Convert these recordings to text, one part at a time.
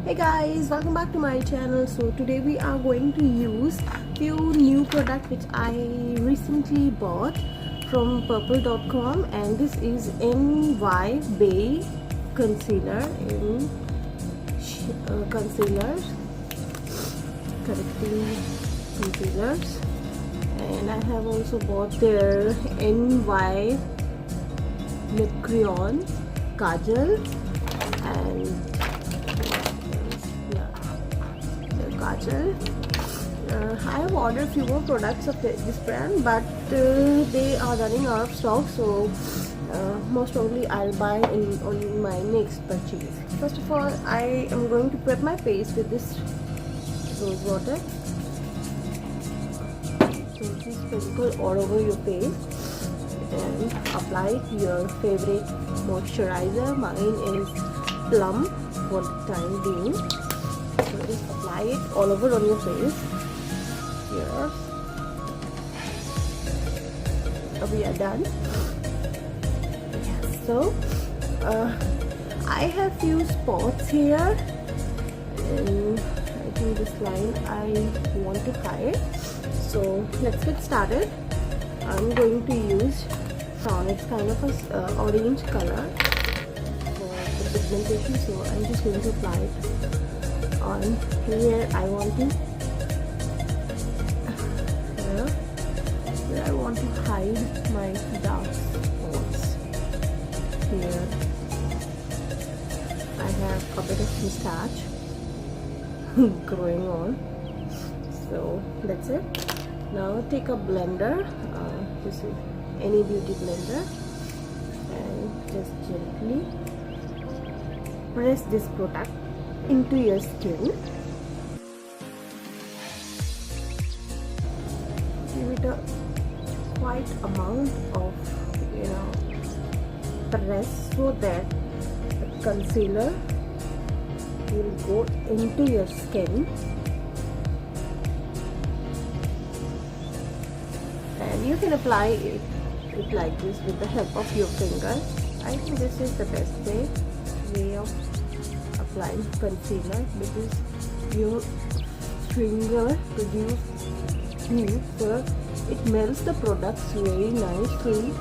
Hey guys, welcome back to my channel. So today we are going to use few new products which I recently bought from purple.com, and this is NY Bay concealer in concealers, correcting concealers, and I have also bought their NY lip crayon, kajal, and kajal. I have ordered few more products of this brand, but they are running out of stock, so most probably I'll buy on my next purchase. First of all, I am going to prep my face with this rose water. So just sprinkle all over your face and apply your favorite moisturizer. Mine is Plum for the time being. So just apply it all over on your face. Here. We are done. Yes. So I have few spots here, and I think this line I want to hide. So let's get started. I'm going to use it's kind of a orange color for the pigmentation. So I'm just going to apply it on here. I want to where I want to hide my dark spots. Here I have a bit of mustache growing on. So that's it. Now take a blender, just any beauty blender, and just gently press this product into your skin. Give it a quite amount of press so that the concealer will go into your skin, and you can apply it like this with the help of your finger. I think this is the best way of applying concealer, because your finger produces heat, so it melts the products very nicely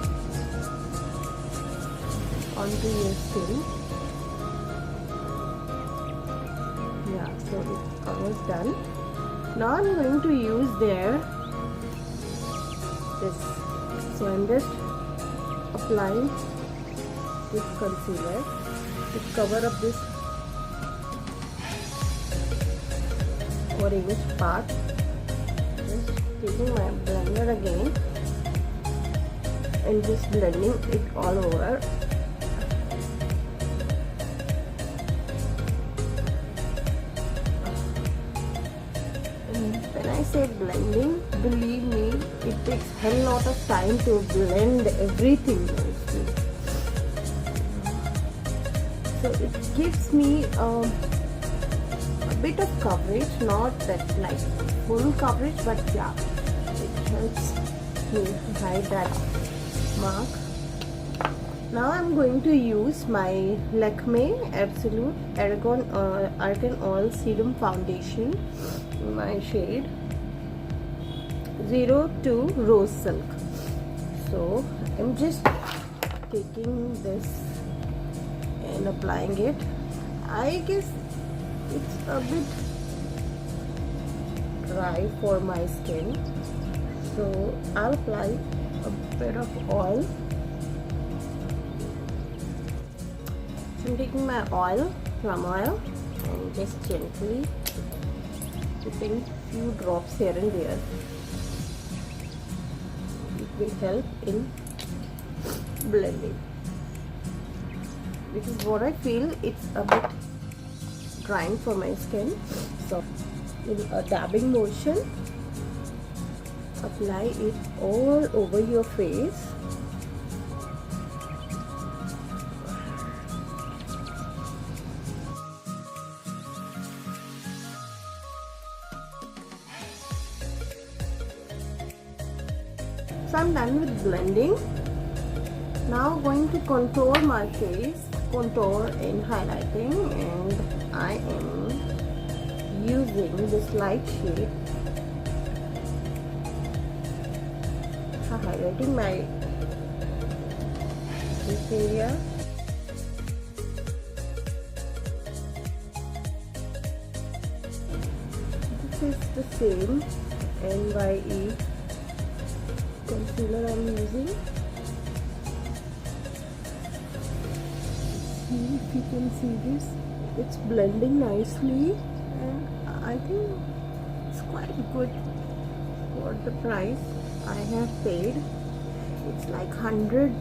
onto your skin. Yeah, so it's almost done. Now I'm going to use this. So I'm just applying this concealer to cover up this orange part. Just taking my blender again and just blending it all over. And when I say blending, believe me, it takes a hell lot of time to blend everything. So it gives me a bit of coverage, not that like full coverage, but yeah, it helps me hide that mark. Now I'm going to use my Lakme Absolute Argan Oil Serum Foundation in my shade 02 Rose Silk. So I'm just taking this and applying it. I guess it's a bit dry for my skin, so I'll apply a bit of oil. So I'm taking my oil, plum oil, and just gently putting few drops here and there. It will help in blending, because what I feel, it's a bit drying for my skin. So in a dabbing motion, apply it all over your face. So I'm done with blending. Now going to contour my face, contour and highlighting, and I am highlighting this light shade, highlighting my this area. This is the same NYE concealer I'm using. See if you can see this. It's blending nicely, and I think it's quite good for the price I have paid. It's like $100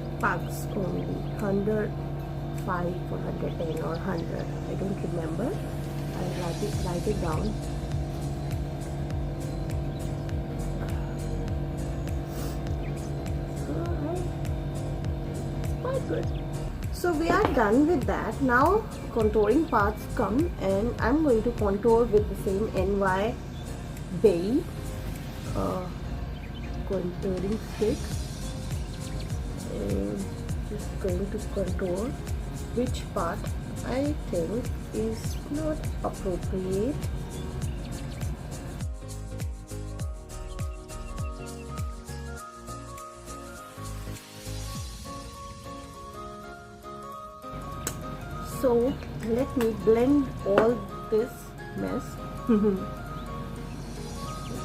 only, 105 or 110 or 100. I don't remember. I'll write it down. Good. So we are done with that. Now contouring parts come, and I'm going to contour with the same NY Bay contouring stick, and just going to contour which part I think is not appropriate. So let me blend all this mess.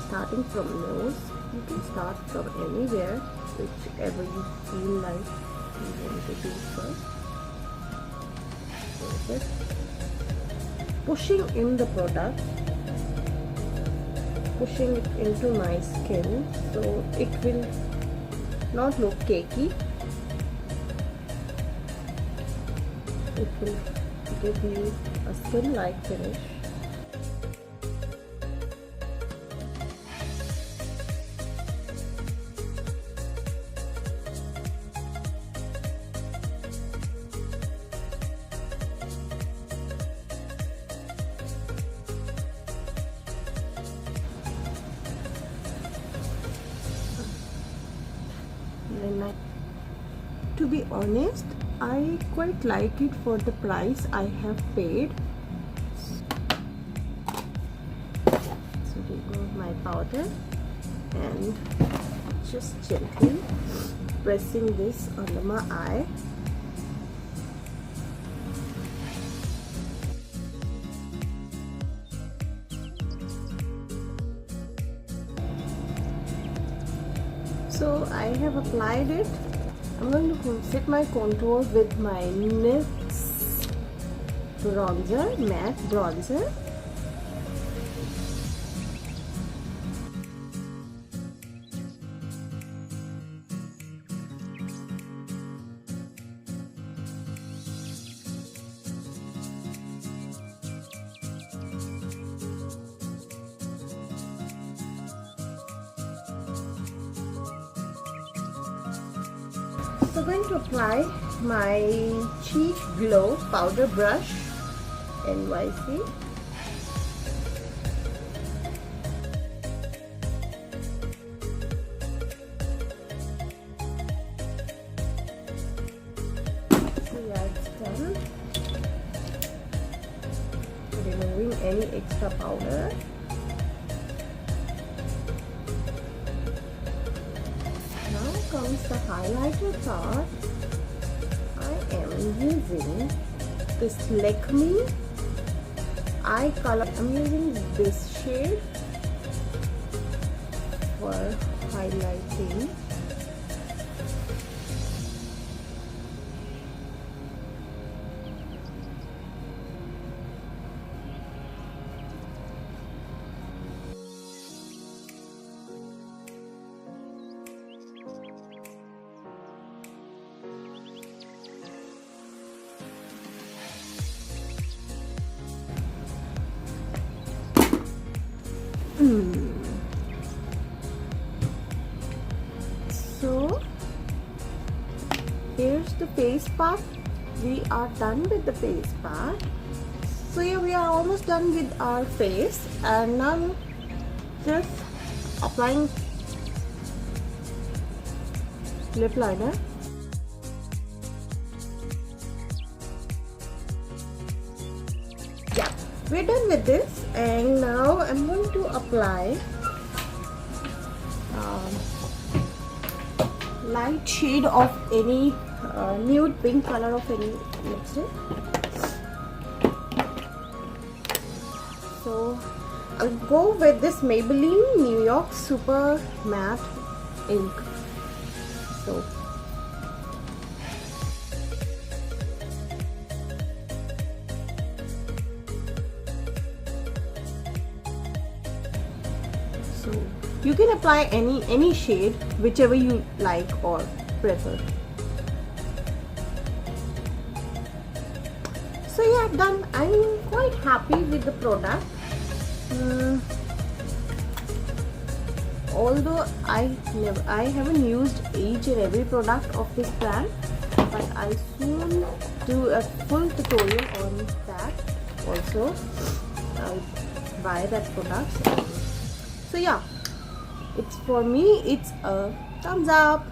Starting from nose, you can start from anywhere, whichever you feel like you want to do first. Perfect. Pushing in the product, pushing it into my skin so it will not look cakey. It will give you a skin-like finish. To be honest, I quite like it for the price I have paid. So remove my powder and just gently pressing this under my eye. So I have applied it. I'm going to set my contour with my NYX bronzer, matte bronzer. So I'm going to apply my Cheek Glow powder brush NYC. So yeah, it's done. Removing any extra powder. Comes the highlighter part. I am using this Lakme eye color. I'm using this shade for highlighting. So here's the face part. We are done with the face part. So yeah, we are almost done with our face, and now just applying lip liner. Yeah, we're done with this, and now I'm going to apply light shade of any nude pink color of any lipstick. So I'll go with this Maybelline New York Super Matte Ink. So you can apply any shade whichever you like or prefer. So yeah, done. I'm quite happy with the product. Although I haven't used each and every product of this brand, but I'll soon do a full tutorial on that also. I'll buy that product. So yeah, it's for me, it's a thumbs up.